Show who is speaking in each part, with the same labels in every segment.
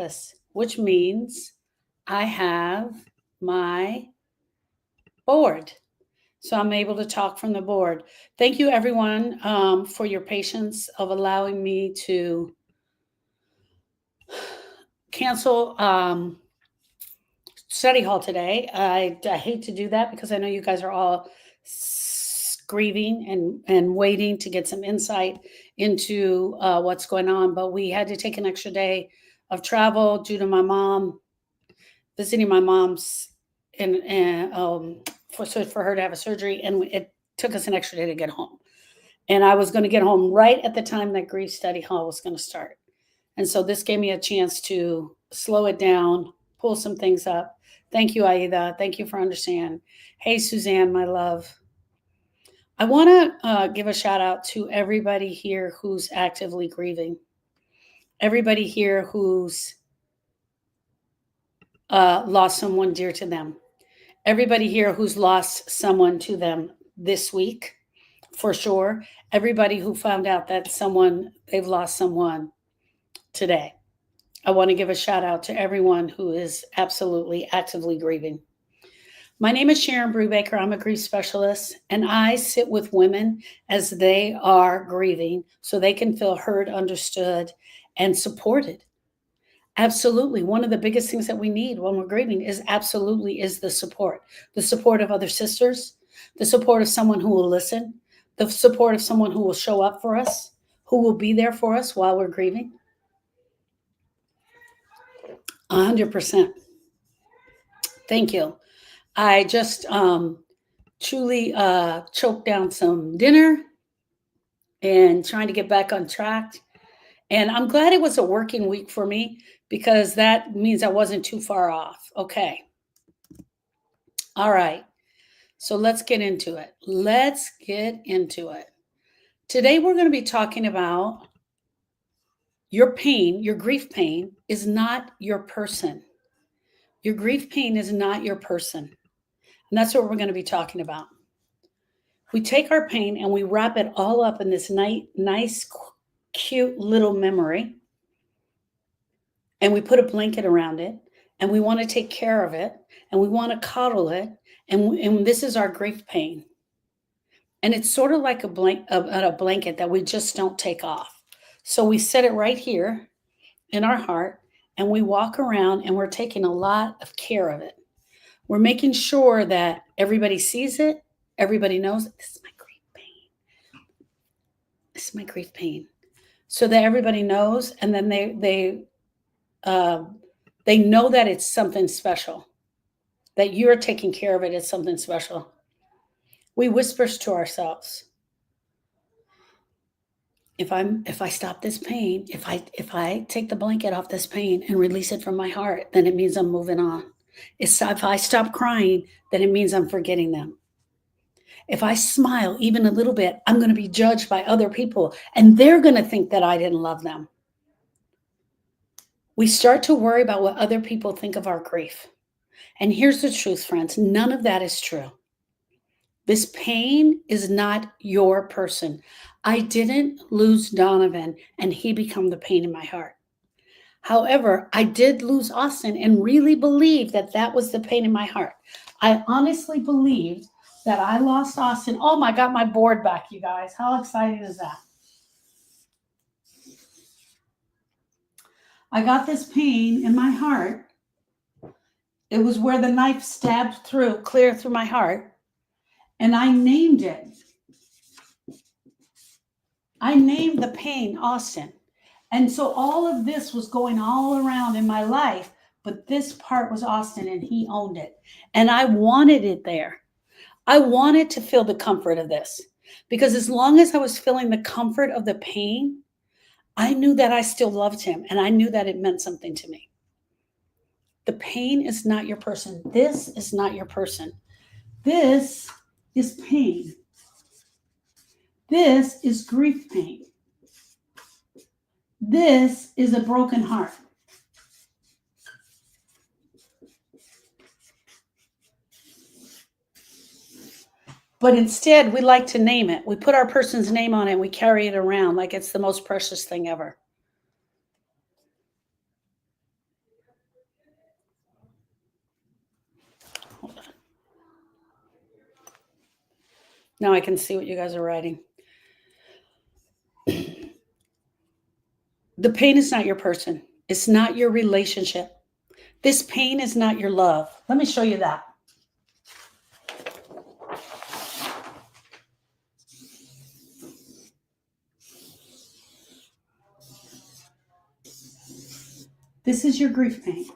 Speaker 1: office, which means I have my board. So I'm able to talk from the board. Thank you, everyone, for your patience of allowing me to cancel study hall today. I hate to do that because I know you guys are all grieving and waiting to get some insight into what's going on. But we had to take an extra day of travel due to my mom visiting my mom's for her to have a surgery, and it took us an extra day to get home. And I was going to get home right at the time that grief study hall was going to start. And so this gave me a chance to slow it down, pull some things up. Thank you, Aida. Thank you for understanding. Hey, Suzanne, my love. I want to give a shout out to everybody here who's actively grieving. Everybody here who's lost someone dear to them. Everybody here who's lost someone to them this week, for sure. Everybody who found out that they've lost someone today. I want to give a shout out to everyone who is absolutely actively grieving. My name is Sharon Brubaker. I'm a grief specialist, and I sit with women as they are grieving so they can feel heard, understood, and supported. Absolutely. One of the biggest things that we need when we're grieving is the support of other sisters, the support of someone who will listen, the support of someone who will show up for us, who will be there for us while we're grieving. 100%. Thank you. I just truly choked down some dinner and trying to get back on track. And I'm glad it was a working week for me because that means I wasn't too far off. Okay. All right. So let's get into it. Today we're going to be talking about your pain, your grief pain is not your person. Your grief pain is not your person. And that's what we're going to be talking about. We take our pain and we wrap it all up in this nice, cute little memory. And we put a blanket around it. And we want to take care of it. And we want to cuddle it. And this is our grief pain. And it's sort of like a blanket that we just don't take off. So we set it right here in our heart. And we walk around and we're taking a lot of care of it. We're making sure that everybody sees it. Everybody knows this is my grief pain. This is my grief pain. So that everybody knows, and then they know that it's something special. That you're taking care of it is something special. We whisper to ourselves. If I stop this pain, if I take the blanket off this pain and release it from my heart, then it means I'm moving on. If I stop crying, then it means I'm forgetting them. If I smile even a little bit, I'm going to be judged by other people, and they're going to think that I didn't love them. We start to worry about what other people think of our grief. And here's the truth, friends. None of that is true. This pain is not your person. I didn't lose Donovan and he became the pain in my heart. However, I did lose Austin and really believe that was the pain in my heart. I honestly believed that I lost Austin. Oh my, got my board back, you guys. How exciting is that? I got this pain in my heart. It was where the knife stabbed clear through my heart. And I named it. I named the pain Austin. And so all of this was going all around in my life, but this part was Austin and he owned it. And I wanted it there. I wanted to feel the comfort of this because as long as I was feeling the comfort of the pain, I knew that I still loved him and I knew that it meant something to me. The pain is not your person. This is not your person. This is pain. This is grief pain. This is a broken heart. But instead, we like to name it. We put our person's name on it and we carry it around like it's the most precious thing ever. Now I can see what you guys are writing. The pain is not your person. It's not your relationship. This pain is not your love. Let me show you that. This is your grief pain.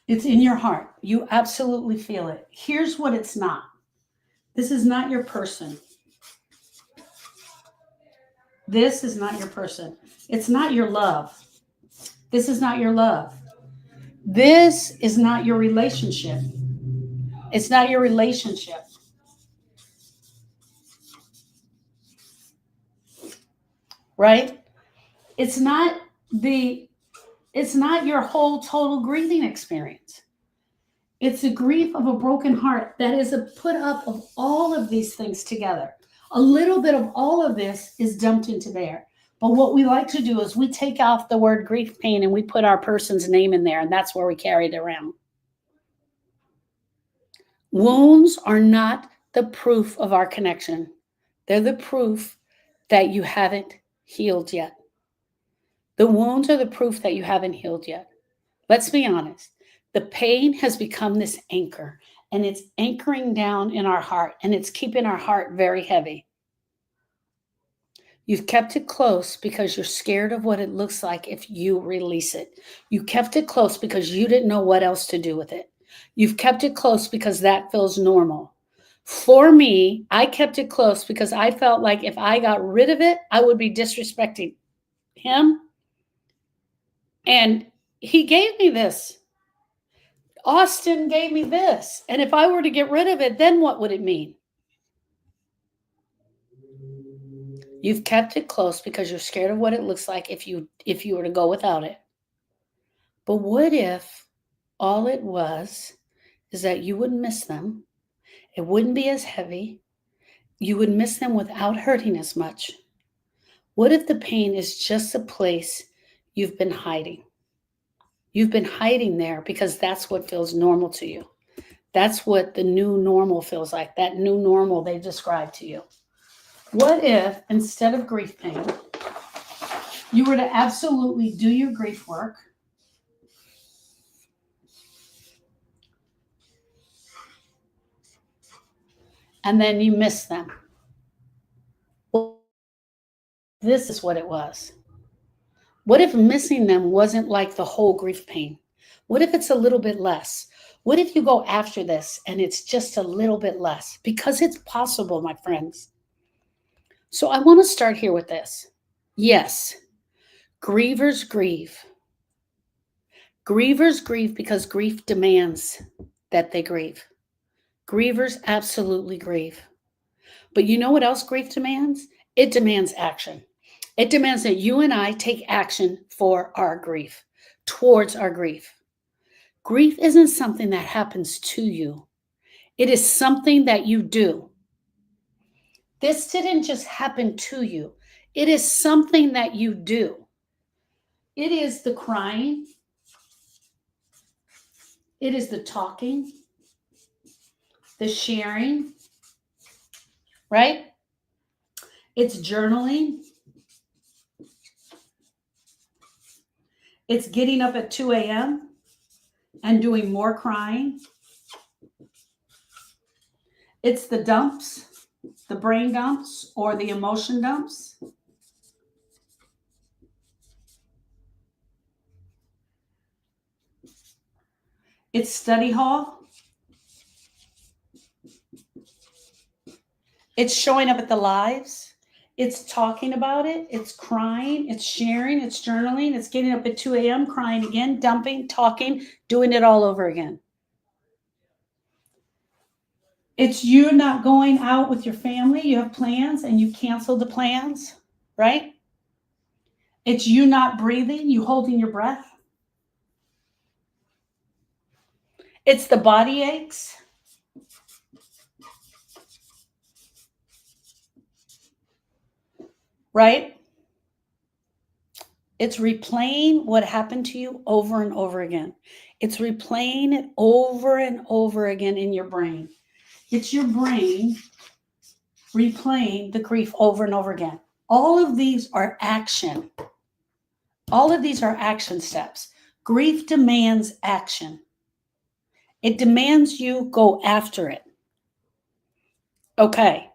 Speaker 1: It's in your heart. You absolutely feel it. Here's what it's not. This is not your person. This is not your person. It's not your love. This is not your love. This is not your relationship. It's not your relationship. Right? It's not your whole total grieving experience. It's a grief of a broken heart that is a put up of all of these things together. A little bit of all of this is dumped into there. But what we like to do is we take off the word grief pain and we put our person's name in there, and that's where we carry it around. Wounds are not the proof of our connection. They're the proof that you haven't healed yet. The wounds are the proof that you haven't healed yet. Let's be honest. The pain has become this anchor, and it's anchoring down in our heart, and it's keeping our heart very heavy. You've kept it close because you're scared of what it looks like if you release it. You kept it close because you didn't know what else to do with it. You've kept it close because that feels normal. For me, I kept it close because I felt like if I got rid of it, I would be disrespecting him. And he gave me this. Austin gave me this. And if I were to get rid of it, then what would it mean? You've kept it close because you're scared of what it looks like if you were to go without it. But what if all it was is that you would miss them? It wouldn't be as heavy. You would miss them without hurting as much. What if the pain is just a place you've been hiding? You've been hiding there because that's what feels normal to you. That's what the new normal feels like, that new normal they described to you. What if, instead of grief pain, you were to absolutely do your grief work, and then you miss them? Well, this is what it was. What if missing them wasn't like the whole grief pain? What if it's a little bit less? What if you go after this and it's just a little bit less? Because it's possible, my friends. So I want to start here with this. Yes, grievers grieve. Grievers grieve because grief demands that they grieve. Grievers absolutely grieve. But you know what else grief demands? It demands action. It demands that you and I take action for our grief, towards our grief. Grief isn't something that happens to you. It is something that you do. This didn't just happen to you. It is something that you do. It is the crying. It is the talking, the sharing, right? It's journaling. It's getting up at 2 a.m. and doing more crying. It's the dumps, the brain dumps or the emotion dumps. It's study hall. It's showing up at the lives. It's talking about it. It's crying. It's sharing. It's journaling. It's getting up at 2 a.m., crying again, dumping, talking, doing it all over again. It's you not going out with your family. You have plans and you cancel the plans, right? It's you not breathing, you holding your breath. It's the body aches. Right? It's replaying what happened to you over and over again. It's replaying it over and over again in your brain. It's your brain replaying the grief over and over again. All of these are action. All of these are action steps. Grief demands action. It demands you go after it. Okay.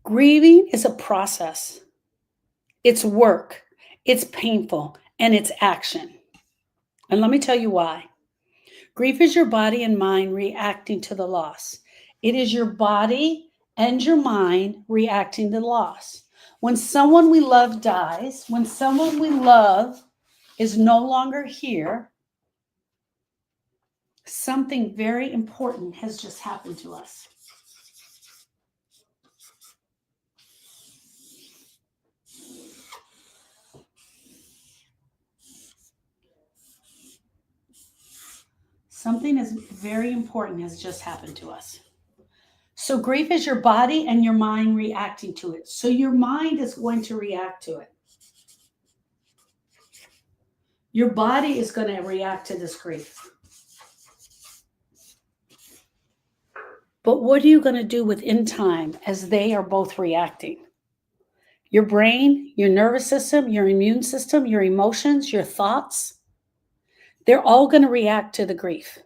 Speaker 1: Grieving is a process. It's work. It's painful. And it's action. And let me tell you why. Grief is your body and mind reacting to the loss. It is your body and your mind reacting to the loss. When someone we love dies, when someone we love is no longer here, something very important has just happened to us. Something is very important has just happened to us. So grief is your body and your mind reacting to it. So your mind is going to react to it. Your body is going to react to this grief. But what are you going to do within time as they are both reacting? Your brain, your nervous system, your immune system, your emotions, your thoughts, they're all going to react to the grief.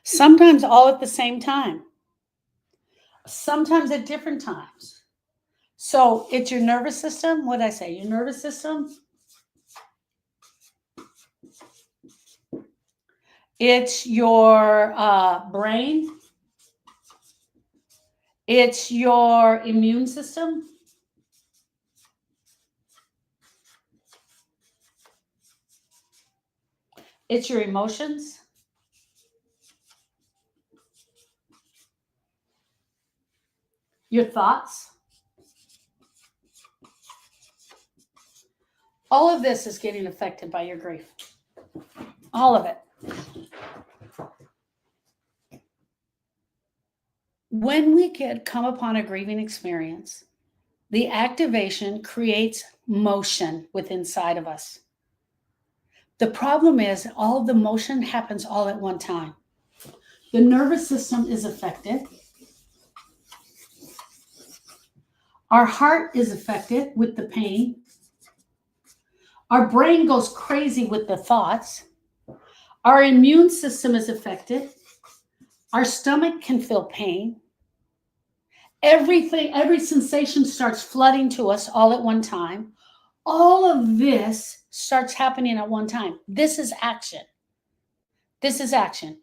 Speaker 1: Sometimes all at the same time. Sometimes at different times. So it's your nervous system. What did I say? Your nervous system. It's your brain. It's your immune system. It's your emotions. Your thoughts. All of this is getting affected by your grief. All of it. When we come upon a grieving experience, the activation creates motion within inside of us. The problem is all the motion happens all at one time. The nervous system is affected. Our heart is affected with the pain. Our brain goes crazy with the thoughts. Our immune system is affected. Our stomach can feel pain. Everything, every sensation starts flooding to us all at one time. All of this starts happening at one time. This is action. This is action.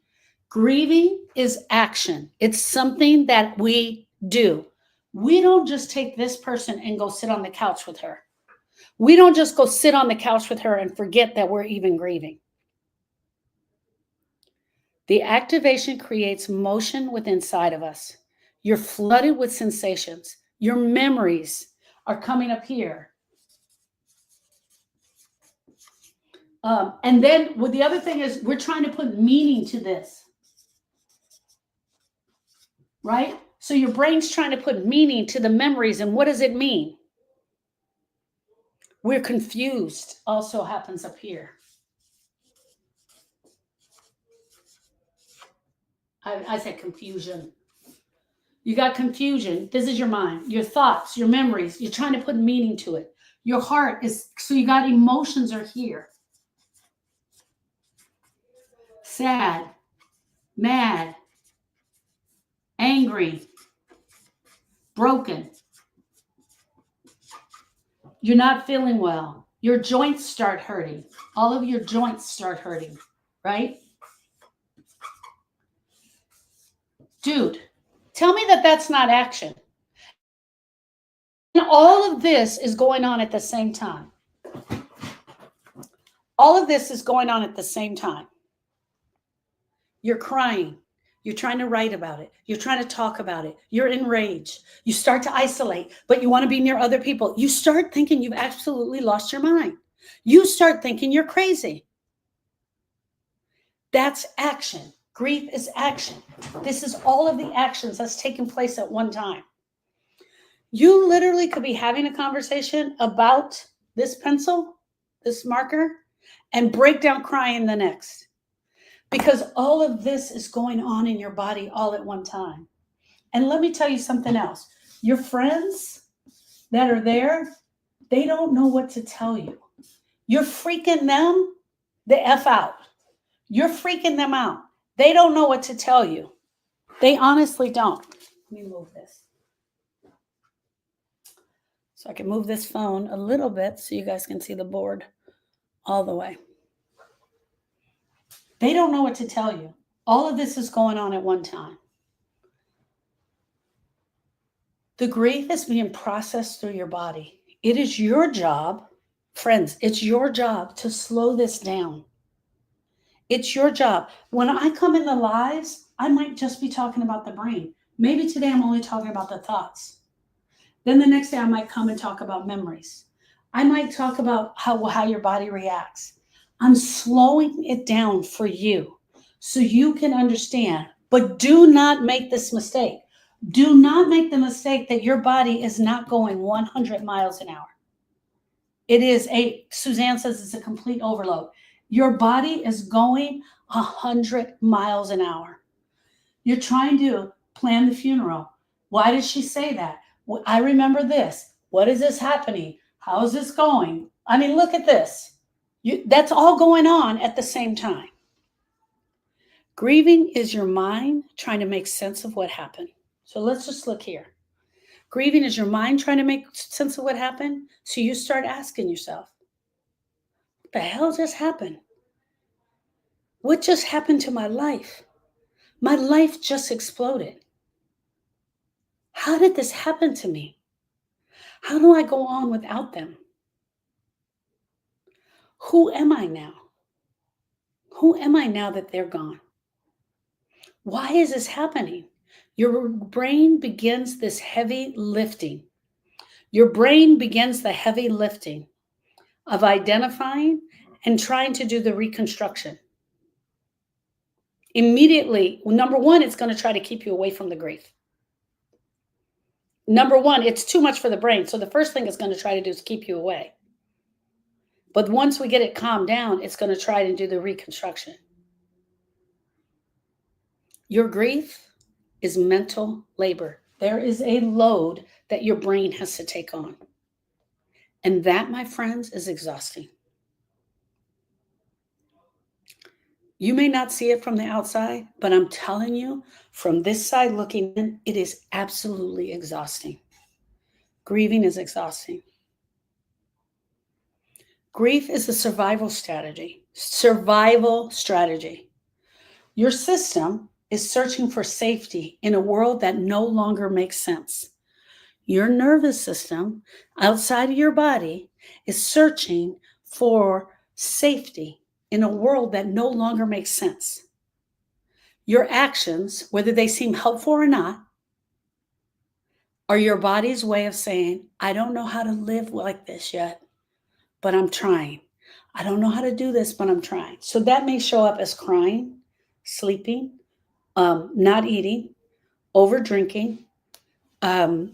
Speaker 1: Grieving is action. It's something that we do. We don't just take this person and go sit on the couch with her. We don't just go sit on the couch with her and forget that we're even grieving. The activation creates motion within inside of us. You're flooded with sensations. Your memories are coming up here. And then the other thing is we're trying to put meaning to this. Right? So your brain's trying to put meaning to the memories. And what does it mean? We're confused. Also happens up here. I said confusion. You got confusion. This is your mind, your thoughts, your memories. You're trying to put meaning to it. Your heart is, so you got emotions are here. Sad, mad, angry, broken. You're not feeling well. Your joints start hurting. All of your joints start hurting, right? Dude, tell me that that's not action. And all of this is going on at the same time. All of this is going on at the same time. You're crying. You're trying to write about it. You're trying to talk about it. You're enraged. You start to isolate, but you want to be near other people. You start thinking you've absolutely lost your mind. You start thinking you're crazy. That's action. Grief is action. This is all of the actions that's taking place at one time. You literally could be having a conversation about this pencil, this marker, and break down crying the next. because all of this is going on in your body all at one time. And let me tell you something else. Your friends that are there, they don't know what to tell you. You're freaking them the F out. You're freaking them out. They don't know what to tell you. They honestly don't. Let me move this. So I can move this phone a little bit so you guys can see the board all the way. They don't know what to tell you. All of this is going on at one time. The grief is being processed through your body. It is your job, friends, it's your job to slow this down. It's your job. When I come in the lives, I might just be talking about the brain. Maybe today I'm only talking about the thoughts. Then the next day I might come and talk about memories. I might talk about how your body reacts. I'm slowing it down for you so you can understand. But do not make this mistake. Do not make the mistake that your body is not going 100 miles an hour. Suzanne says it's a complete overload. Your body is going 100 miles an hour. You're trying to plan the funeral. Why did she say that? Well, I remember this. What is this happening? How is this going? I mean, look at this. That's all going on at the same time. Grieving is your mind trying to make sense of what happened. So let's just look here. Grieving is your mind trying to make sense of what happened. So you start asking yourself, what the hell just happened? What just happened to my life? My life just exploded. How did this happen to me? How do I go on without them? Who am I now? Who am I now that they're gone? Why is this happening? Your brain begins this heavy lifting. Your brain begins the heavy lifting of identifying and trying to do the reconstruction. Immediately, number one, it's going to try to keep you away from the grief. Number one, it's too much for the brain. So the first thing it's going to try to do is keep you away. But once we get it calmed down, it's going to try to do the reconstruction. Your grief is mental labor. There is a load that your brain has to take on. And that, my friends, is exhausting. You may not see it from the outside, but I'm telling you, from this side looking in, it is absolutely exhausting. Grieving is exhausting. Grief is a survival strategy. Survival strategy. Your system is searching for safety in a world that no longer makes sense. Your nervous system outside of your body is searching for safety in a world that no longer makes sense. Your actions, whether they seem helpful or not, are your body's way of saying, I don't know how to live like this yet, but I'm trying. I don't know how to do this, but I'm trying. So that may show up as crying, sleeping, not eating, over drinking, under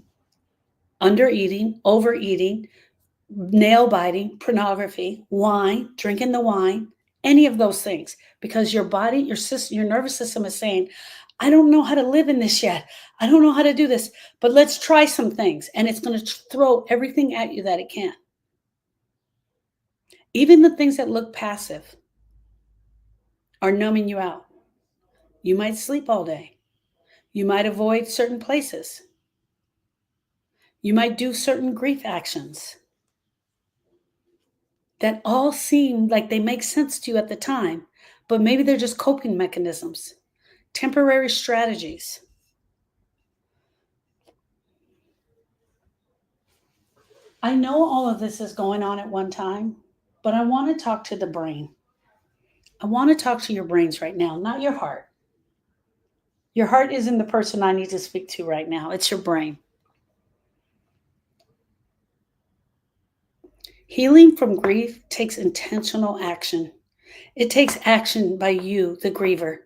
Speaker 1: eating, overeating, nail biting, pornography, wine, drinking the wine, any of those things, because your body, your nervous system is saying, I don't know how to live in this yet. I don't know how to do this, but let's try some things. And it's going to throw everything at you that it can. Even the things that look passive are numbing you out. You might sleep all day. You might avoid certain places. You might do certain grief actions that all seem like they make sense to you at the time, but maybe they're just coping mechanisms, temporary strategies. I know all of this is going on at one time, but I want to talk to the brain. I want to talk to your brains right now, not your heart. Your heart isn't the person I need to speak to right now. It's your brain. Healing from grief takes intentional action. It takes action by you, the griever.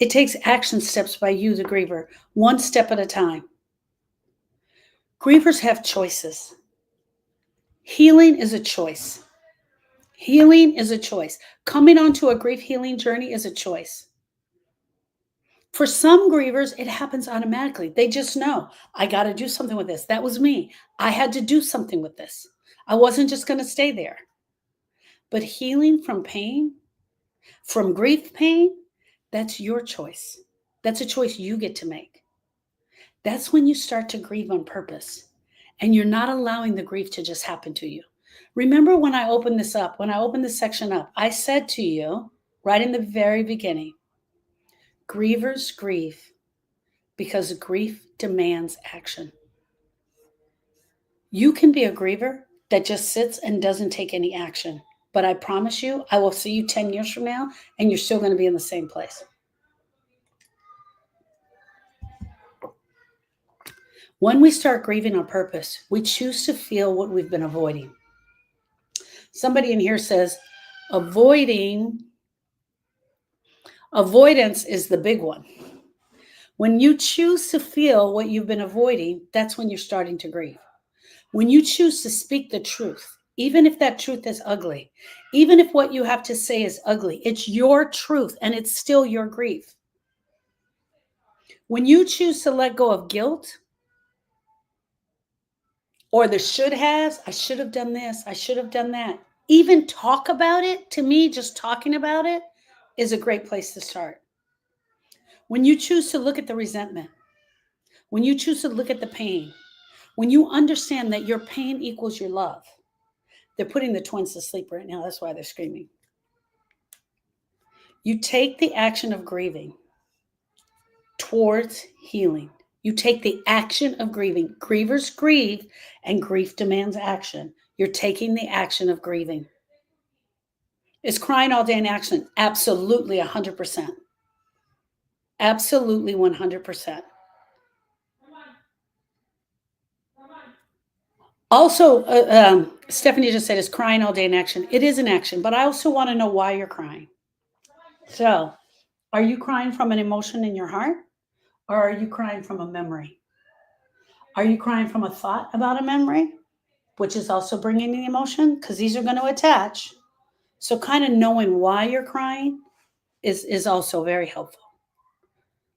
Speaker 1: It takes action steps by you, the griever, one step at a time. Grievers have choices. Healing is a choice. Healing is a choice. Coming onto a grief healing journey is a choice. For some grievers, it happens automatically. They just know, I got to do something with this. That was me. I had to do something with this. I wasn't just going to stay there. But healing from pain, from grief pain, that's your choice. That's a choice you get to make. That's when you start to grieve on purpose and you're not allowing the grief to just happen to you. Remember when I opened this up, when I opened this section up, I said to you right in the very beginning, grievers grieve because grief demands action. You can be a griever that just sits and doesn't take any action. But I promise you, I will see you 10 years from now and you're still going to be in the same place. When we start grieving on purpose, we choose to feel what we've been avoiding. Somebody in here says, avoidance is the big one. When you choose to feel what you've been avoiding, that's when you're starting to grieve. When you choose to speak the truth, even if that truth is ugly, even if what you have to say is ugly, it's your truth and it's still your grief. When you choose to let go of guilt or the should haves, I should have done this, I should have done that, even talk about it, to me, just talking about it is a great place to start. When you choose to look at the resentment, when you choose to look at the pain, when you understand that your pain equals your love, they're putting the twins to sleep right now. That's why they're screaming. You take the action of grieving towards healing. You take the action of grieving. Grievers grieve and grief demands action. You're taking the action of grieving. Is crying all day in action? Absolutely 100%. Absolutely 100%. Also, Stephanie just said, is crying all day in action? It is an action, but I also want to know why you're crying. So, are you crying from an emotion in your heart? Or are you crying from a memory? Are you crying from a thought about a memory, which is also bringing the emotion? Because these are going to attach. So kind of knowing why you're crying is also very helpful.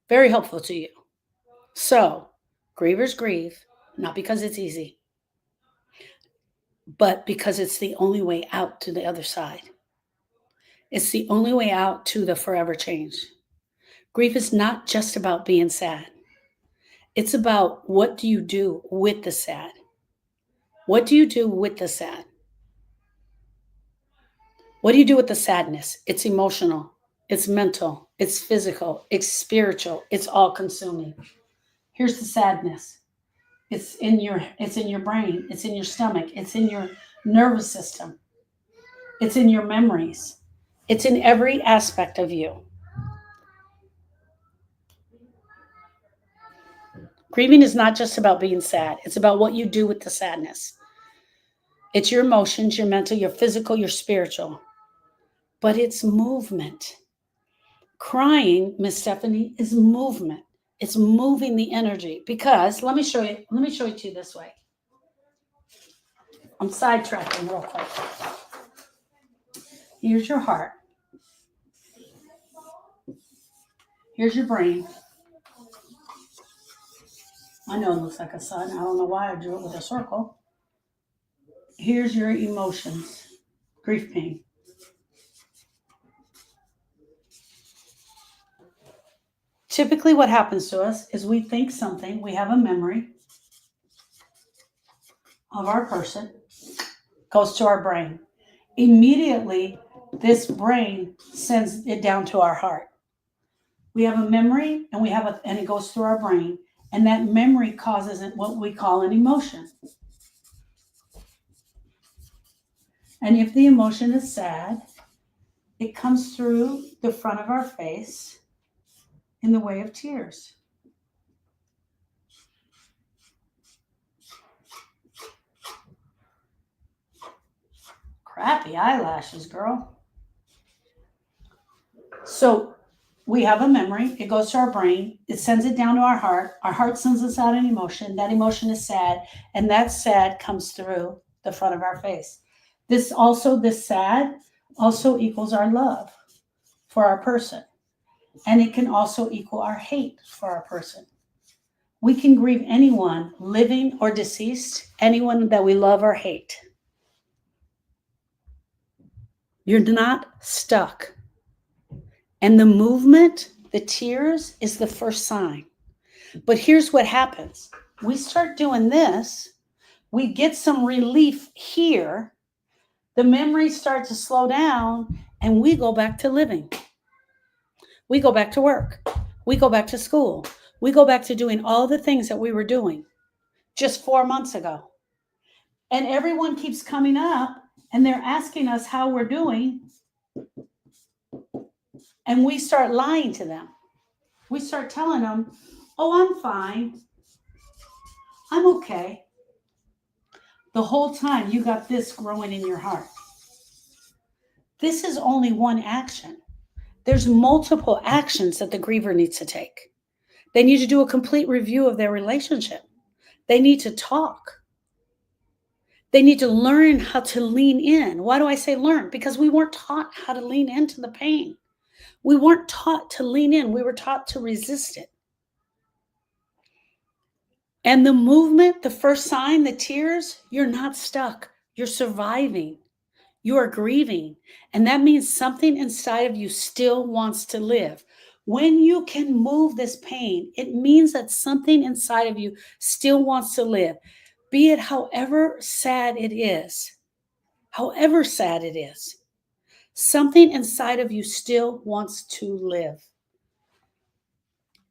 Speaker 1: Very helpful to you. So grievers grieve, not because it's easy, but because it's the only way out to the other side. It's the only way out to the forever change. Grief is not just about being sad. It's about what do you do with the sad? What do you do with the sad? What do you do with the sadness? It's emotional, it's mental, it's physical, it's spiritual, it's all consuming. Here's the sadness. It's in your brain, it's in your stomach, it's in your nervous system. It's in your memories. It's in every aspect of you. Grieving is not just about being sad. It's about what you do with the sadness. It's your emotions, your mental, your physical, your spiritual. But it's movement. Crying, Miss Stephanie, is movement. It's moving the energy. Because let me show you to you this way. I'm sidetracking real quick. Here's your heart. Here's your brain. I know it looks like a sun. I don't know why I drew it with a circle. Here's your emotions. Grief pain. Typically what happens to us is we think something, we have a memory of our person, goes to our brain. Immediately, this brain sends it down to our heart. We have a memory and it goes through our brain, and that memory causes what we call an emotion. And if the emotion is sad, it comes through the front of our face in the way of tears. Crappy eyelashes, girl. So we have a memory. It goes to our brain. It sends it down to our heart. Our heart sends us out an emotion. That emotion is sad. And that sad comes through the front of our face. This sad also equals our love for our person. And it can also equal our hate for our person. We can grieve anyone, living or deceased, anyone that we love or hate. You're not stuck. And the movement, the tears, is the first sign. But here's what happens. We start doing this, we get some relief here, the memories start to slow down, and we go back to living. We go back to work. We go back to school. We go back to doing all the things that we were doing just 4 months ago. And everyone keeps coming up and they're asking us how we're doing. And we start lying to them. We start telling them, oh, I'm fine. I'm okay. The whole time you got this growing in your heart. This is only one action. There's multiple actions that the griever needs to take. They need to do a complete review of their relationship. They need to talk. They need to learn how to lean in. Why do I say learn? Because we weren't taught how to lean into the pain. We weren't taught to lean in. We were taught to resist it. And the movement, the first sign, the tears, you're not stuck. You're surviving. You are grieving. And that means something inside of you still wants to live. When you can move this pain, it means that something inside of you still wants to live. Be it however sad it is, something inside of you still wants to live.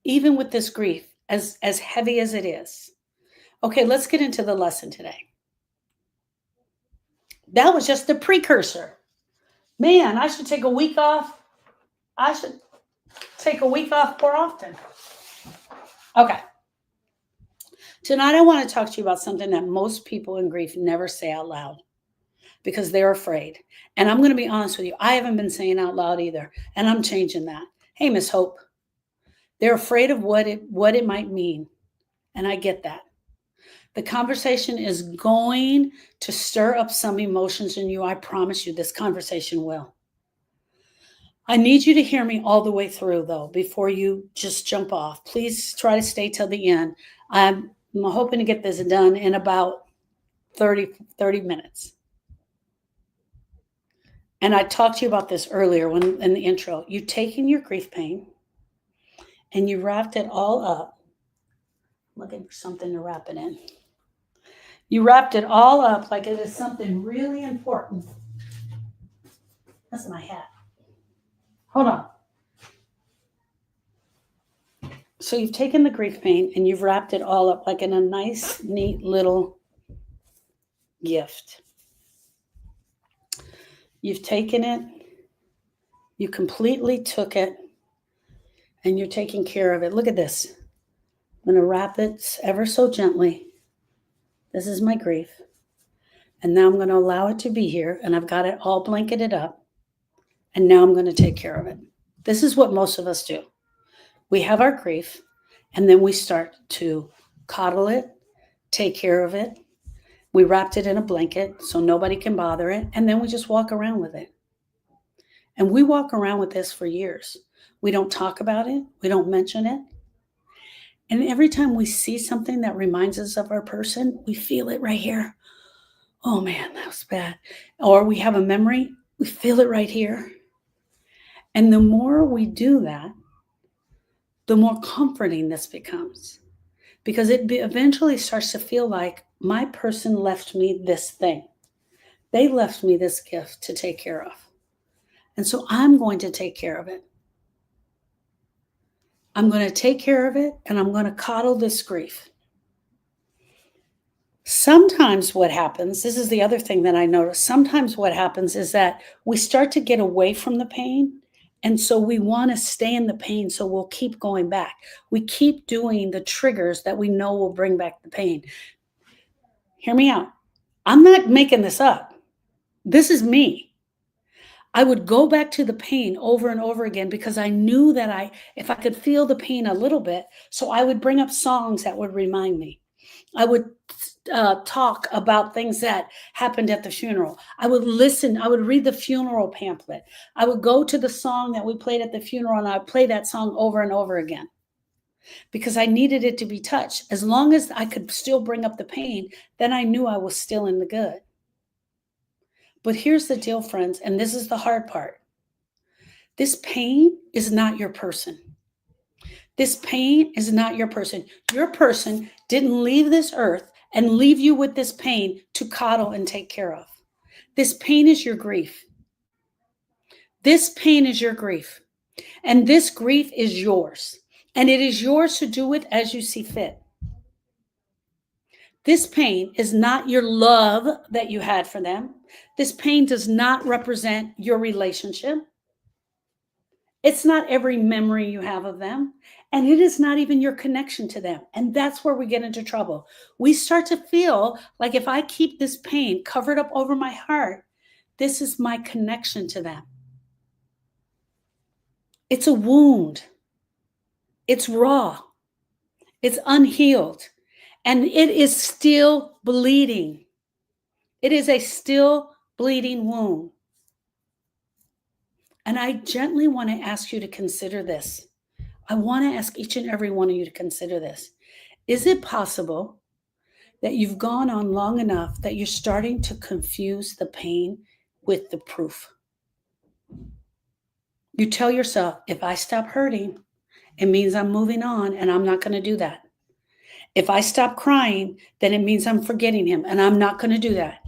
Speaker 1: Even with this grief, as heavy as it is. Okay, let's get into the lesson today. That was just the precursor. Man, I should take a week off. I should take a week off more often. Okay. Tonight, I want to talk to you about something that most people in grief never say out loud because they're afraid. And I'm going to be honest with you. I haven't been saying out loud either. And I'm changing that. Hey, Miss Hope. They're afraid of what it might mean. And I get that. The conversation is going to stir up some emotions in you. I promise you this conversation will. I need you to hear me all the way through, though, before you just jump off. Please try to stay till the end. I'm hoping to get this done in about 30 minutes. And I talked to you about this earlier when in the intro. You've taken your grief pain and you wrapped it all up. I'm looking for something to wrap it in. You wrapped it all up like it is something really important. That's my hat. Hold on. So you've taken the grief pain and you've wrapped it all up like in a nice, neat little gift. You've taken it, you completely took it, and you're taking care of it. Look at this. I'm going to wrap it ever so gently. This is my grief. And now I'm going to allow it to be here, and I've got it all blanketed up. And now I'm going to take care of it. This is what most of us do. We have our grief, and then we start to coddle it, take care of it. We wrapped it in a blanket so nobody can bother it, and then we just walk around with it. And we walk around with this for years. We don't talk about it. We don't mention it. And every time we see something that reminds us of our person, we feel it right here. Oh man, that was bad. Or we have a memory, we feel it right here. And the more we do that, the more comforting this becomes. Because it eventually starts to feel like my person left me this thing. They left me this gift to take care of. And so I'm going to take care of it. I'm going to take care of it, and I'm going to coddle this grief. Sometimes what happens, this is the other thing that I notice, sometimes what happens is that we start to get away from the pain, and so we want to stay in the pain, so we'll keep going back. We keep doing the triggers that we know will bring back the pain. Hear me out. I'm not making this up. This is me. I would go back to the pain over and over again because I knew that if I could feel the pain a little bit, so I would bring up songs that would remind me. I would talk about things that happened at the funeral. I would listen. I would read the funeral pamphlet. I would go to the song that we played at the funeral, and I would play that song over and over again because I needed it to be touched. As long as I could still bring up the pain, then I knew I was still in the good. But here's the deal, friends, and this is the hard part. This pain is not your person. This pain is not your person. Your person didn't leave this earth and leave you with this pain to coddle and take care of. This pain is your grief. This pain is your grief. And this grief is yours. And it is yours to do it as you see fit. This pain is not your love that you had for them. This pain does not represent your relationship. It's not every memory you have of them. And it is not even your connection to them. And that's where we get into trouble. We start to feel like if I keep this pain covered up over my heart, this is my connection to them. It's a wound. It's raw. It's unhealed. And it is still bleeding. It is a still bleeding wound. And I gently want to ask you to consider this. I want to ask each and every one of you to consider this. Is it possible that you've gone on long enough that you're starting to confuse the pain with the proof? You tell yourself, if I stop hurting, it means I'm moving on, and I'm not going to do that. If I stop crying, then it means I'm forgetting him, and I'm not going to do that.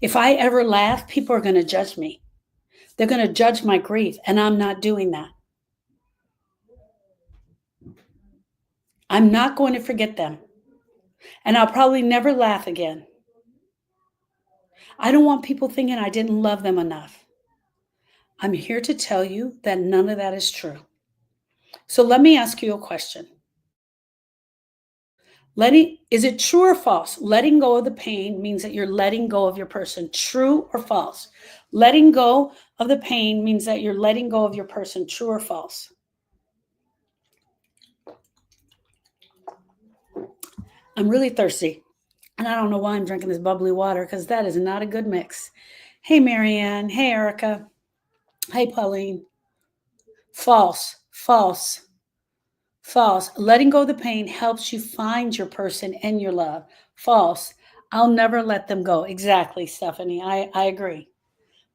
Speaker 1: If I ever laugh, people are going to judge me. They're going to judge my grief, and I'm not doing that. I'm not going to forget them. And I'll probably never laugh again. I don't want people thinking I didn't love them enough. I'm here to tell you that none of that is true. So let me ask you a question. Is it true or false? Letting go of the pain means that you're letting go of your person. True or false? Letting go of the pain means that you're letting go of your person. True or false? I'm really thirsty, and I don't know why I'm drinking this bubbly water because that is not a good mix. Hey, Marianne. Hey, Erica. Hey, Pauline. False. False. False. Letting go of the pain helps you find your person and your love. False. I'll never let them go. Exactly, Stephanie. I agree.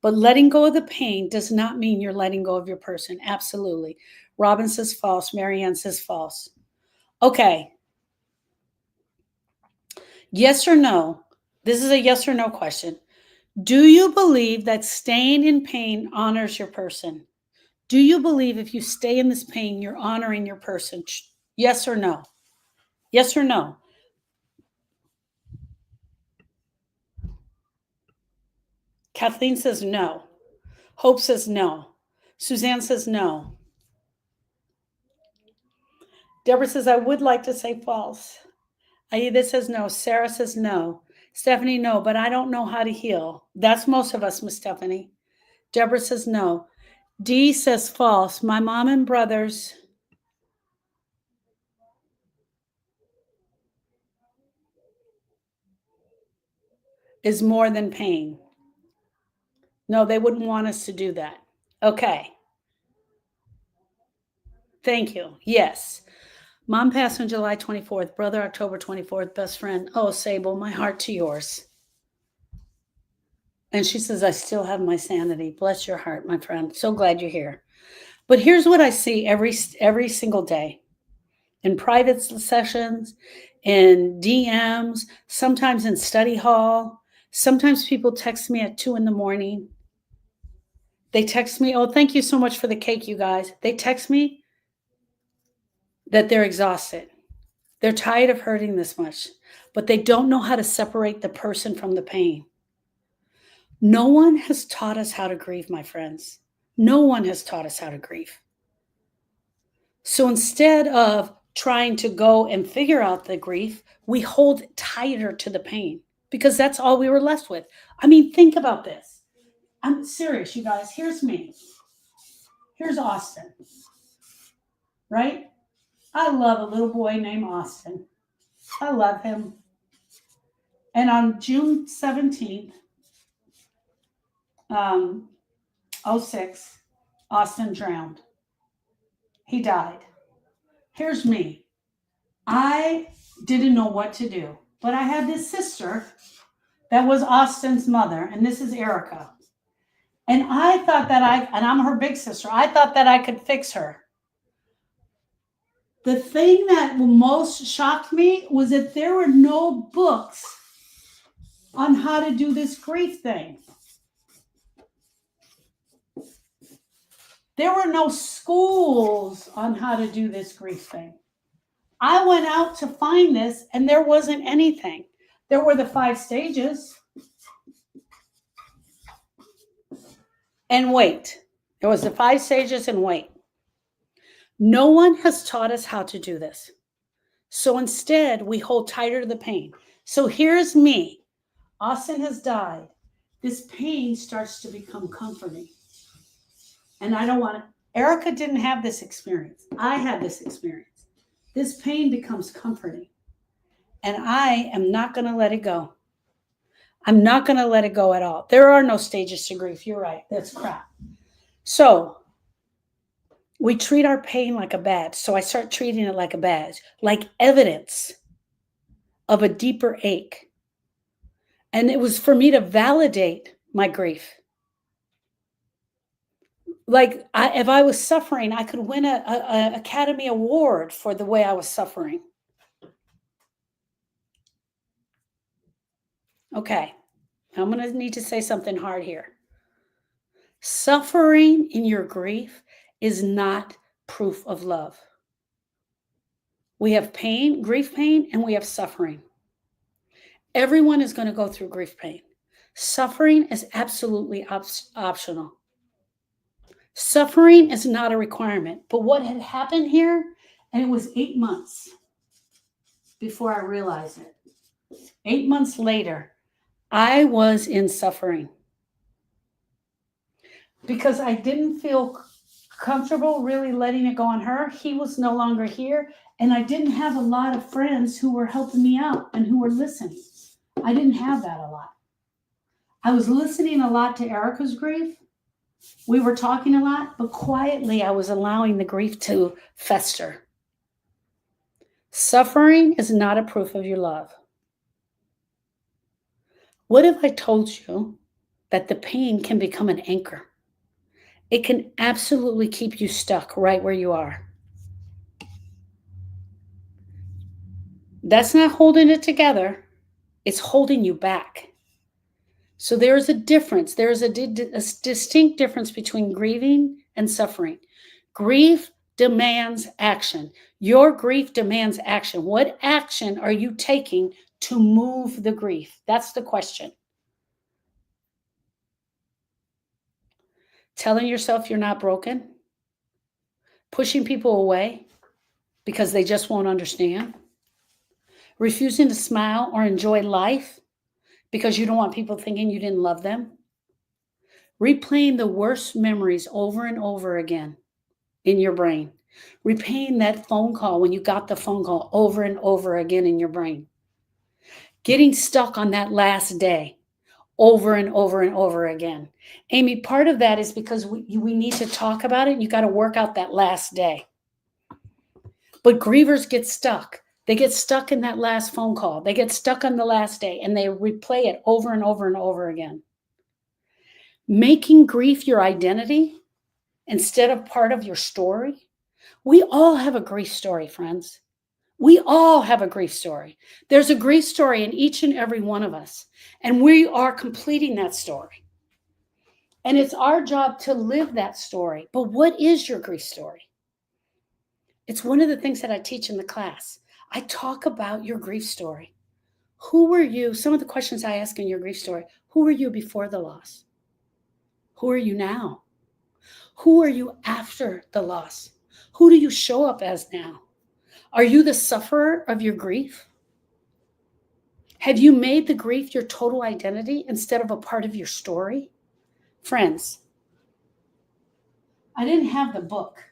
Speaker 1: But letting go of the pain does not mean you're letting go of your person. Absolutely. Robin says false. Marianne says false. Okay. Yes or no? This is a yes or no question. Do you believe that staying in pain honors your person? Do you believe if you stay in this pain, you're honoring your person? Yes or no? Yes or no? Kathleen says no. Hope says no. Suzanne says no. Deborah says, I would like to say false. Aida says no. Sarah says no. Stephanie, no, but I don't know how to heal. That's most of us, Miss Stephanie. Deborah says no. Dee says false. My mom and brothers is more than pain. No, they wouldn't want us to do that. Okay. Thank you. Yes. Mom passed on July 24th. Brother, October 24th. Best friend. Oh, Sable, my heart to yours. And she says, I still have my sanity. Bless your heart, my friend. So glad you're here. But here's what I see every single day in private sessions, in DMs, sometimes in study hall. Sometimes people text me at 2 a.m. They text me, oh, thank you so much for the cake, you guys. They text me that they're exhausted. They're tired of hurting this much, but they don't know how to separate the person from the pain. No one has taught us how to grieve, my friends. No one has taught us how to grieve. So instead of trying to go and figure out the grief, we hold tighter to the pain because that's all we were left with. I mean, think about this. I'm serious, you guys. Here's me. Here's Austin, right? I love a little boy named Austin. I love him. And on June 17th, 06, Austin drowned. He died. Here's me. I didn't know what to do, but I had this sister that was Austin's mother, and this is Erica. And I thought that and I'm her big sister, I thought that I could fix her. The thing that most shocked me was that there were no books on how to do this grief thing. There were no schools on how to do this grief thing. I went out to find this, and there wasn't anything. There were the 5 stages. And wait. There was the 5 stages and wait. No one has taught us how to do this. So instead, we hold tighter to the pain. So here's me. Austin has died. This pain starts to become comforting. And I don't want to. Erica didn't have this experience. I had this experience. This pain becomes comforting. And I am not going to let it go. I'm not going to let it go at all. There are no stages to grief. You're right. That's crap. So we treat our pain like a badge. So I start treating it like a badge, like evidence of a deeper ache. And it was for me to validate my grief. Like if I was suffering, I could win an Academy Award for the way I was suffering. Okay, I'm going to need to say something hard here. Suffering in your grief is not proof of love. We have pain, grief pain, and we have suffering. Everyone is going to go through grief pain. Suffering is absolutely optional. Suffering is not a requirement. But what had happened here, and it was 8 months before I realized it. 8 months later, I was in suffering because I didn't feel comfortable really letting it go on her. He was no longer here, and I didn't have a lot of friends who were helping me out and who were listening. I didn't have that a lot. I was listening a lot to Erica's grief. We were talking a lot, but quietly I was allowing the grief to fester. Suffering is not a proof of your love. What if I told you that the pain can become an anchor? It can absolutely keep you stuck right where you are. That's not holding it together. It's holding you back. So there is a difference. There is a distinct difference between grieving and suffering. Grief demands action. Your grief demands action. What action are you taking to move the grief? That's the question. Telling yourself you're not broken. Pushing people away because they just won't understand. Refusing to smile or enjoy life because you don't want people thinking you didn't love them. Replaying the worst memories over and over again in your brain. Replaying that phone call when you got the phone call over and over again in your brain. Getting stuck on that last day over and over and over again. Amy, part of that is because we need to talk about it. You got to work out that last day. But grievers get stuck. They get stuck in that last phone call. They get stuck on the last day and they replay it over and over and over again. Making grief your identity instead of part of your story. We all have a grief story, friends. We all have a grief story. There's a grief story in each and every one of us, and we are completing that story. And it's our job to live that story. But what is your grief story? It's one of the things that I teach in the class. I talk about your grief story. Who were you? Some of the questions I ask in your grief story. Who were you before the loss? Who are you now? Who are you after the loss? Who do you show up as now? Are you the sufferer of your grief? Have you made the grief your total identity instead of a part of your story? Friends, I didn't have the book.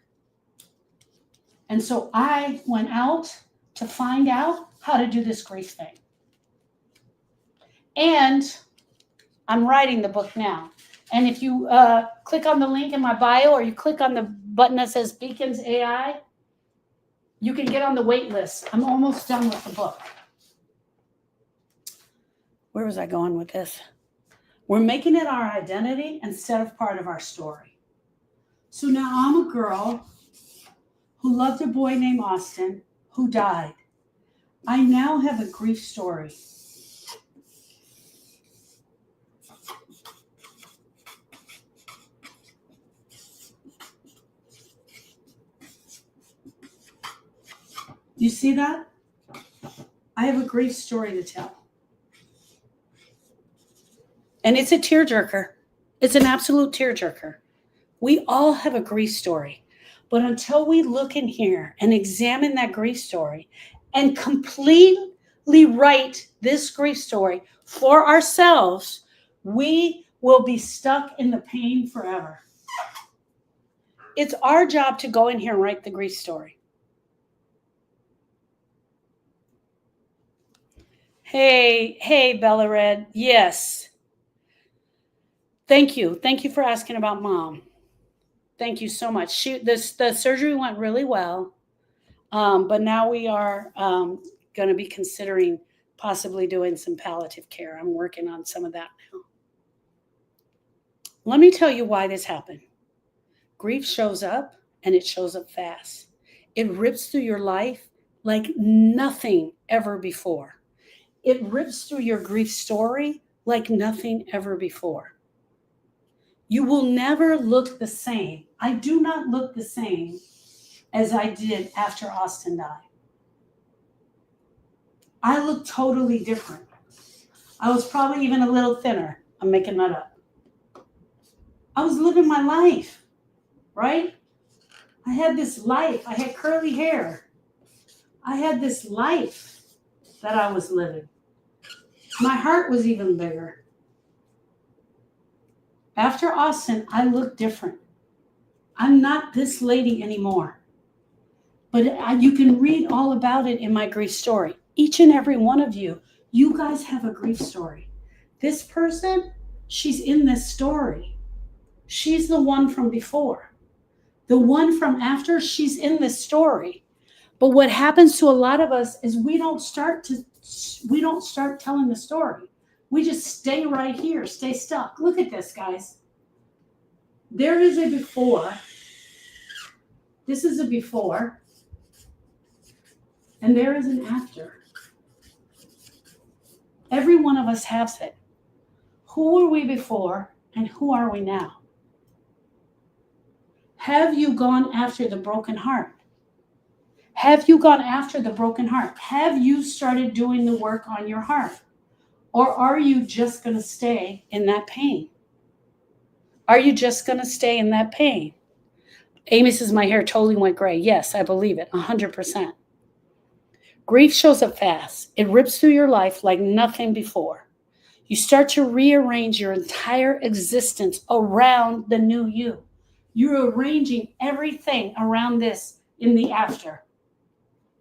Speaker 1: And so I went out to find out how to do this grief thing. And I'm writing the book now. And if you click on the link in my bio or you click on the button that says Beacons AI, you can get on the wait list. I'm almost done with the book. Where was I going with this? We're making it our identity instead of part of our story. So now I'm a girl who loved a boy named Austin who died. I now have a grief story. You see that? I have a grief story to tell. And it's a tearjerker. It's an absolute tearjerker. We all have a grief story. But until we look in here and examine that grief story and completely write this grief story for ourselves, we will be stuck in the pain forever. It's our job to go in here and write the grief story. Hey, Bella Red. Yes. Thank you. Thank you for asking about Mom. Thank you so much. The surgery went really well, but now we are going to be considering possibly doing some palliative care. I'm working on some of that now. Let me tell you why this happened. Grief shows up, and it shows up fast. It rips through your life like nothing ever before. It rips through your grief story like nothing ever before. You will never look the same. I do not look the same as I did after Austin died. I look totally different. I was probably even a little thinner. I'm making that up. I was living my life, right? I had this life. I had curly hair. I had this life that I was living. My heart was even bigger. After Austin, I looked different. I'm not this lady anymore. But you can read all about it in my grief story. Each and every one of you, you guys have a grief story. This person, she's in this story. She's the one from before. The one from after, she's in this story. But what happens to a lot of us is we don't start telling the story. We just stay right here, stay stuck. Look at this, guys. There is a before. This is a before. And there is an after. Every one of us has it. Who were we before and who are we now? Have you gone after the broken heart? Have you gone after the broken heart? Have you started doing the work on your heart? Or are you just going to stay in that pain? Are you just going to stay in that pain? Amy says my hair totally went gray. Yes, I believe it, 100%. Grief shows up fast. It rips through your life like nothing before. You start to rearrange your entire existence around the new you. You're arranging everything around this in the after.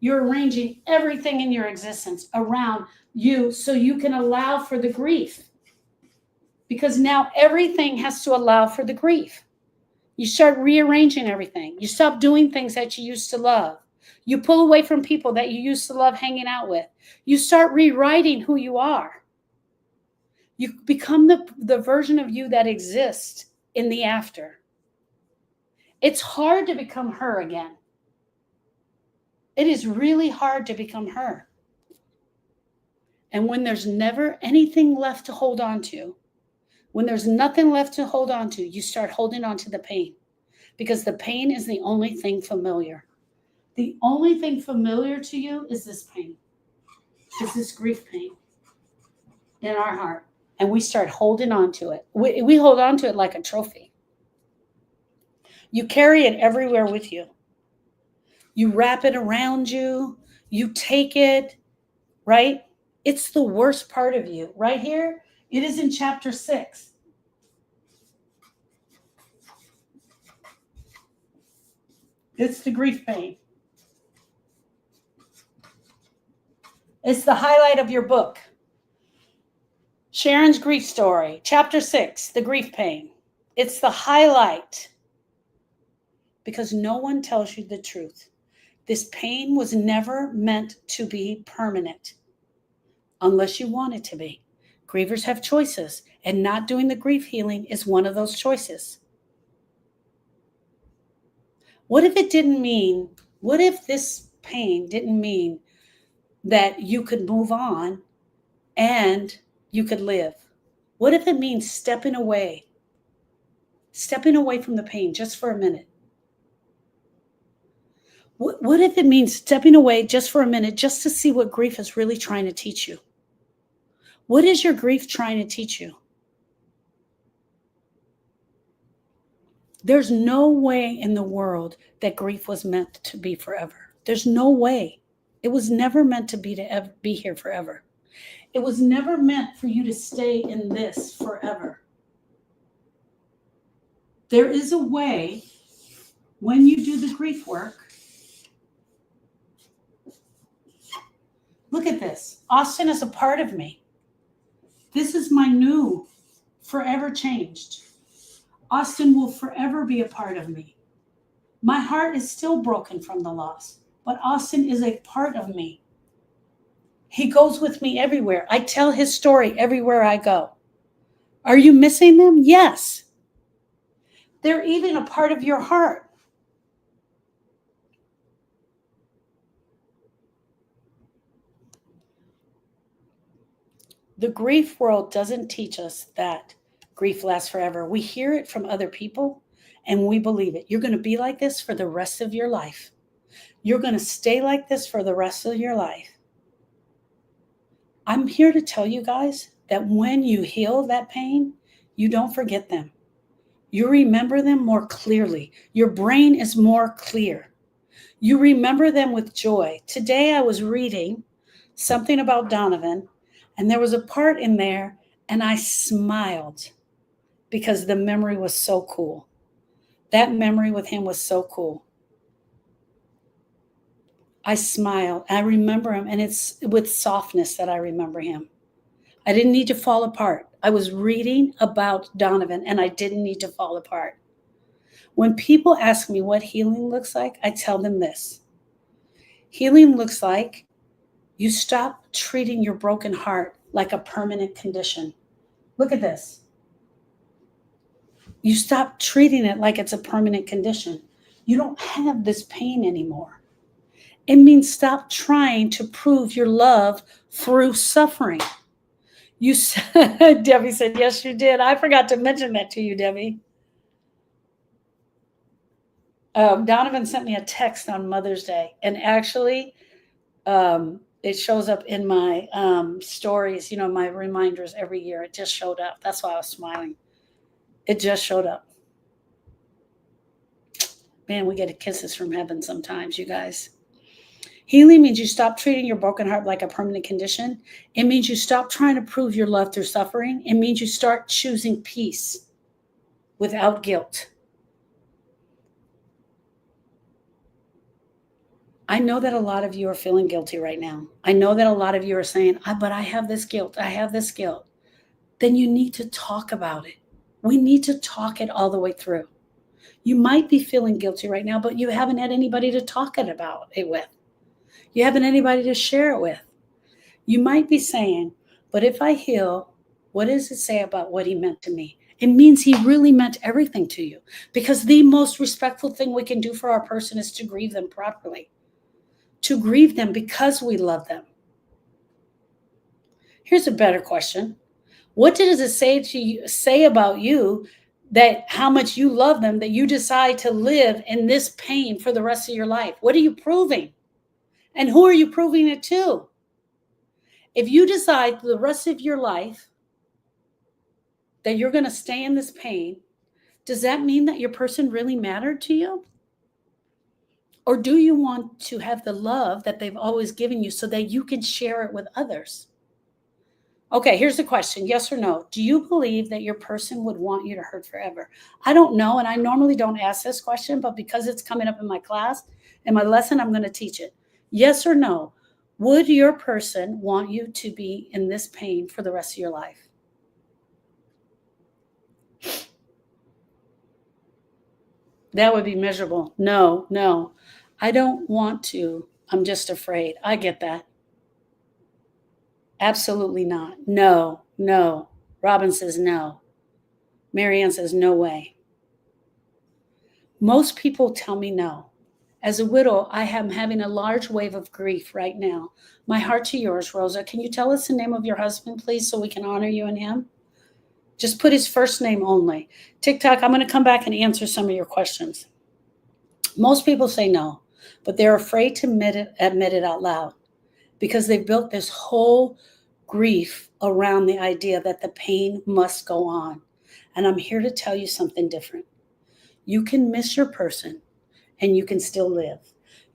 Speaker 1: You're arranging everything in your existence around you so you can allow for the grief. Because now everything has to allow for the grief. You start rearranging everything. You stop doing things that you used to love. You pull away from people that you used to love hanging out with. You start rewriting who you are. You become the version of you that exists in the after. It's hard to become her again. It is really hard to become her. And when there's never anything left to hold on to, when there's nothing left to hold on to, you start holding on to the pain. Because the pain is the only thing familiar. The only thing familiar to you is this pain. Is this grief pain in our heart. And we start holding on to it. We hold on to it like a trophy. You carry it everywhere with you. You wrap it around you. You take it, right? It's the worst part of you. Right here, it is in chapter 6. It's the grief pain. It's the highlight of your book. Sharon's grief story, chapter 6, the grief pain. It's the highlight because no one tells you the truth. This pain was never meant to be permanent unless you want it to be. Grievers have choices, and not doing the grief healing is one of those choices. What if this pain didn't mean that you could move on and you could live? What if it means stepping away from the pain just for a minute? What if it means stepping away just for a minute just to see what grief is really trying to teach you? What is your grief trying to teach you? There's no way in the world that grief was meant to be forever. There's no way. It was never meant to be here forever. It was never meant for you to stay in this forever. There is a way when you do the grief work. Look at this. Austin is a part of me. This is my new, forever changed. Austin will forever be a part of me. My heart is still broken from the loss, but Austin is a part of me. He goes with me everywhere. I tell his story everywhere I go. Are you missing them? Yes. They're even a part of your heart. The grief world doesn't teach us that grief lasts forever. We hear it from other people and we believe it. You're going to be like this for the rest of your life. You're going to stay like this for the rest of your life. I'm here to tell you guys that when you heal that pain, you don't forget them. You remember them more clearly. Your brain is more clear. You remember them with joy. Today I was reading something about Donovan, and there was a part in there, and I smiled because the memory was so cool. That memory with him was so cool. I smile. I remember him, and it's with softness that I remember him. I didn't need to fall apart. I was reading about Donovan, and I didn't need to fall apart. When people ask me what healing looks like, I tell them this. Healing looks like you stop treating your broken heart like a permanent condition. Look at this. You stop treating it like it's a permanent condition. You don't have this pain anymore. It means stop trying to prove your love through suffering. You said, Debbie said, yes, you did. I forgot to mention that to you, Debbie. Donovan sent me a text on Mother's Day, and actually it shows up in my stories, my reminders every year. It just showed up. That's why I was smiling. It just showed up. Man, we get kisses from heaven sometimes, you guys. Healing means you stop treating your broken heart like a permanent condition. It means you stop trying to prove your love through suffering. It means you start choosing peace without guilt. I know that a lot of you are feeling guilty right now. I know that a lot of you are saying, but I have this guilt. I have this guilt. Then you need to talk about it. We need to talk it all the way through. You might be feeling guilty right now, but you haven't had anybody to talk about it with. You haven't anybody to share it with. You might be saying, but if I heal, what does it say about what he meant to me? It means he really meant everything to you, because the most respectful thing we can do for our person is to grieve them properly, to grieve them because we love them. Here's a better question. What does it say about you that how much you love them, that you decide to live in this pain for the rest of your life? What are you proving? And who are you proving it to? If you decide for the rest of your life that you're going to stay in this pain, does that mean that your person really mattered to you? Or do you want to have the love that they've always given you so that you can share it with others? Okay, here's the question. Yes or no? Do you believe that your person would want you to hurt forever? I don't know, and I normally don't ask this question, but because it's coming up in my class, in my lesson, I'm going to teach it. Yes or no? Would your person want you to be in this pain for the rest of your life? That would be miserable. No, no. I don't want to. I'm just afraid. I get that. Absolutely not. No, no. Robin says no. Marianne says no way. Most people tell me no. As a widow, I am having a large wave of grief right now. My heart to yours, Rosa. Can you tell us the name of your husband, please, so we can honor you and him? Just put his first name only. TikTok, I'm going to come back and answer some of your questions. Most people say no, but they're afraid to admit it out loud because they've built this whole grief around the idea that the pain must go on. And I'm here to tell you something different. You can miss your person and you can still live.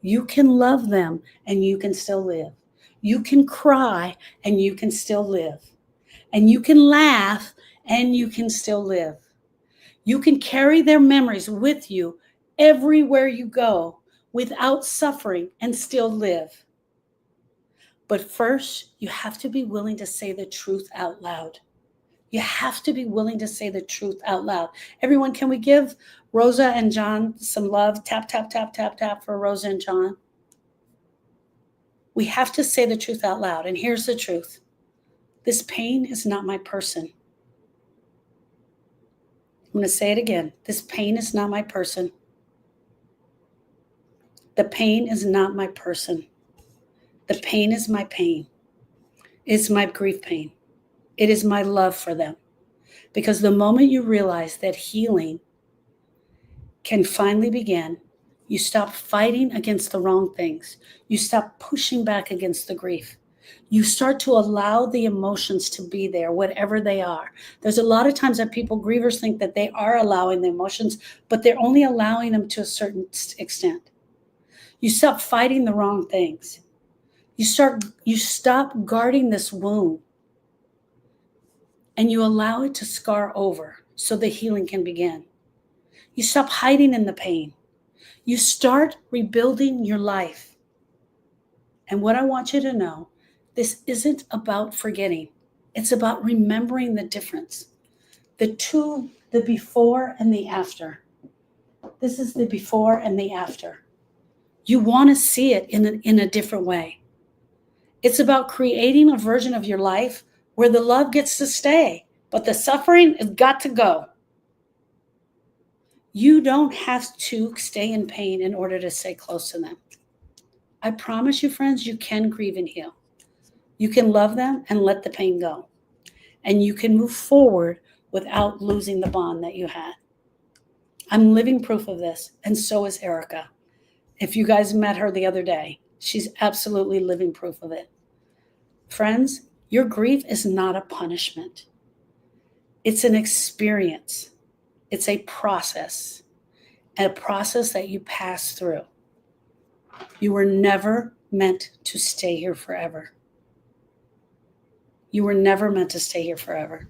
Speaker 1: You can love them and you can still live. You can cry and you can still live. And you can laugh and you can still live. You can carry their memories with you everywhere you go without suffering and still live. But first, you have to be willing to say the truth out loud. You have to be willing to say the truth out loud. Everyone, can we give Rosa and John some love? Tap, tap, tap, tap, tap for Rosa and John. We have to say the truth out loud. And here's the truth. This pain is not my person. I'm going to say it again. This pain is not my person. The pain is not my person. The pain is my pain. It's my grief pain. It is my love for them. Because the moment you realize that healing can finally begin, you stop fighting against the wrong things. You stop pushing back against the grief. You start to allow the emotions to be there, whatever they are. There's a lot of times that grievers think that they are allowing the emotions, but they're only allowing them to a certain extent. You stop fighting the wrong things. You stop guarding this wound, and you allow it to scar over so the healing can begin. You stop hiding in the pain. You start rebuilding your life. And what I want you to know, this isn't about forgetting. It's about remembering the difference. The before and the after. This is the before and the after. You want to see it in a different way. It's about creating a version of your life where the love gets to stay, but the suffering has got to go. You don't have to stay in pain in order to stay close to them. I promise you, friends, you can grieve and heal. You can love them and let the pain go. And you can move forward without losing the bond that you had. I'm living proof of this, and so is Erica. If you guys met her the other day, she's absolutely living proof of it. Friends, your grief is not a punishment. It's an experience. It's a process that you pass through. You were never meant to stay here forever. You were never meant to stay here forever.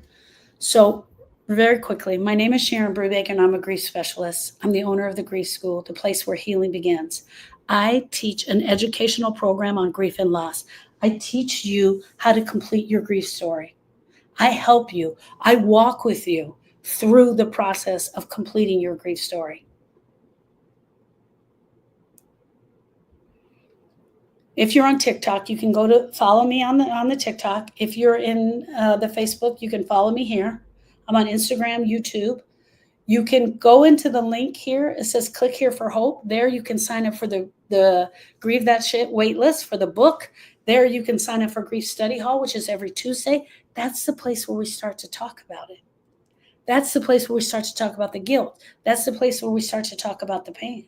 Speaker 1: So very quickly, my name is Sharon Brubaker, and I'm a grief specialist. I'm the owner of the Grief School, the place where healing begins. I teach an educational program on grief and loss. I teach you how to complete your grief story. I help you. I walk with you through the process of completing your grief story. If you're on TikTok, you can go to follow me on the TikTok. If you're in the Facebook, you can follow me here. I'm on Instagram, YouTube. You can go into the link here. It says click here for hope. There you can sign up for the Grieve That Shit waitlist for the book. There you can sign up for Grief Study Hall, which is every Tuesday. That's the place where we start to talk about it. That's the place where we start to talk about the guilt. That's the place where we start to talk about the pain.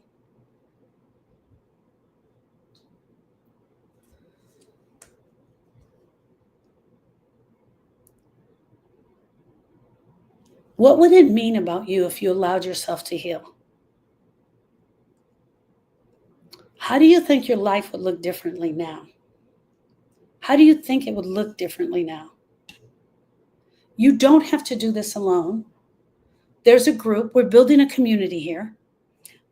Speaker 1: What would it mean about you if you allowed yourself to heal? How do you think your life would look differently now? How do you think it would look differently now? You don't have to do this alone. There's a group. We're building a community here.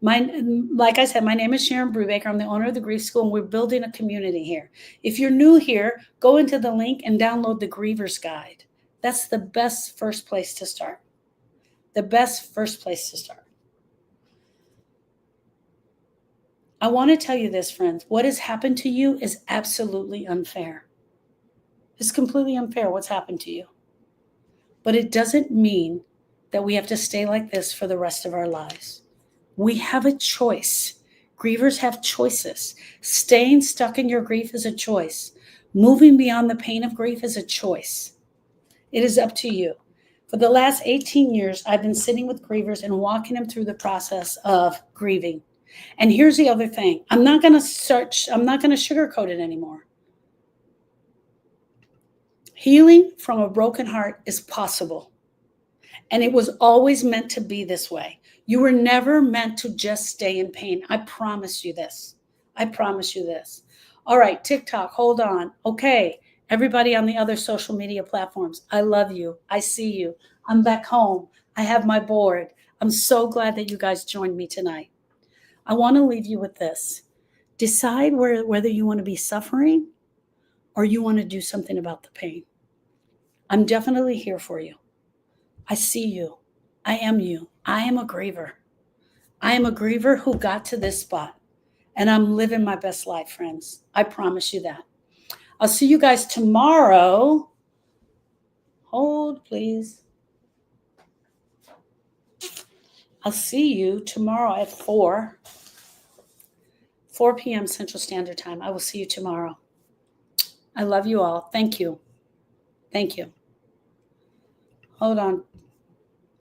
Speaker 1: Like I said, my name is Sharon Brubaker. I'm the owner of the Grief School, and we're building a community here. If you're new here, go into the link and download the Griever's Guide. That's the best first place to start. The best first place to start. I want to tell you this, friends. What has happened to you is absolutely unfair. It's completely unfair what's happened to you. But it doesn't mean that we have to stay like this for the rest of our lives. We have a choice. Grievers have choices. Staying stuck in your grief is a choice. Moving beyond the pain of grief is a choice. It is up to you. For the last 18 years, I've been sitting with grievers and walking them through the process of grieving. And here's the other thing. I'm not going to sugarcoat it anymore. Healing from a broken heart is possible. And it was always meant to be this way. You were never meant to just stay in pain. I promise you this. I promise you this. All right, TikTok, hold on. Okay, everybody on the other social media platforms, I love you. I see you. I'm back home. I have my board. I'm so glad that you guys joined me tonight. I want to leave you with this. Decide whether you want to be suffering or you want to do something about the pain. I'm definitely here for you. I see you. I am you. I am a griever. I am a griever who got to this spot. And I'm living my best life, friends. I promise you that. I'll see you guys tomorrow. Hold, please. I'll see you tomorrow at 4 p.m. Central Standard Time. I will see you tomorrow. I love you all. Thank you. Thank you. Hold on.